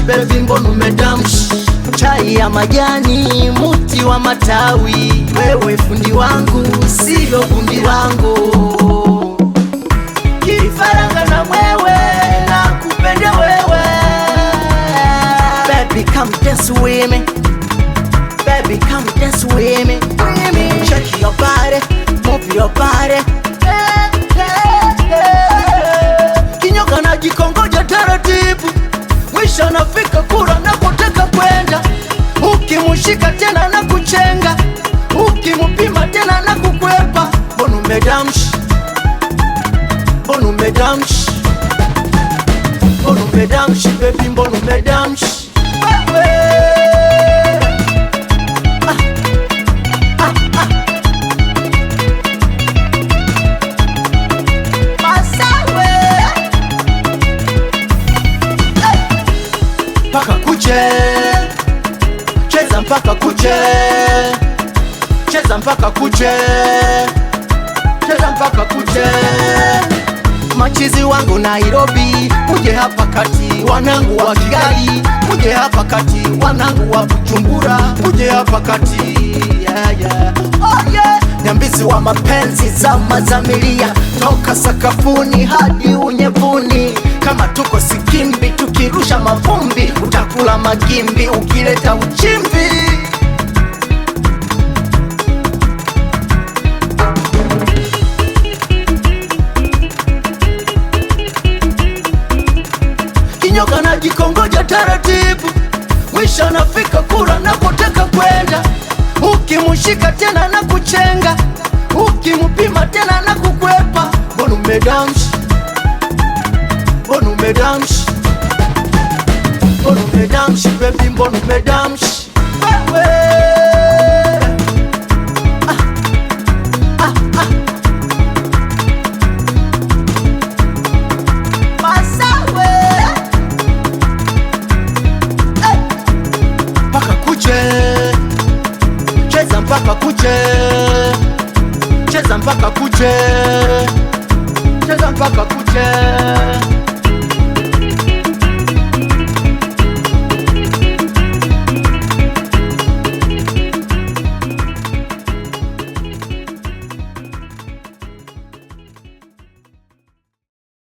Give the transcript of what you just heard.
baby mbona umedamshi. Chai ya majani, muti wa matawi, wewe fundi wangu, sio fundi wangu. Kifaranga na mwewe, nakupenda wewe. Baby come dance with me, baby come dance with me. Shake your body, move your body. Kinyoka na jikongoja taratibu, mwisho nafika kura na kutaka kwenda. Ukimushika tena na kuchenga, ukimupima tena na kukwepa. Mbona umedamshi, mbona umedamshi, mbona umedamshi baby, mbona umedamshi wewe. Mpaka kuche, cheza mpaka kuche, cheza mpaka kuche, cheza mpaka kuche. Machizi wangu Nairobi, muje hapa kati, wanangu wa Kigali, muje hapa kati, wanangu wa Bujumbura, muje hapa kati, yeah, yeah. Oh yeah. Nyambizi wa mapenzi za mazamilia, toka sakafuni hadi unyevuni. Kama tuko Sikimbi tukirusha mavumbi, utakula magimbi ukileta uchimbi. Kinyoka na jikongoja taratibu, mwisho nafika kura na kutaka kwenda. Ukimushika tena na kuchenga, ukimupima tena na kukwepa. Mbona umedamshi, mbona umedamshi, mbona umedamshi baby, mbona umedamshi wewe. Masawe mpaka kuche, cheza mpaka kuche, cheza mpaka kuche,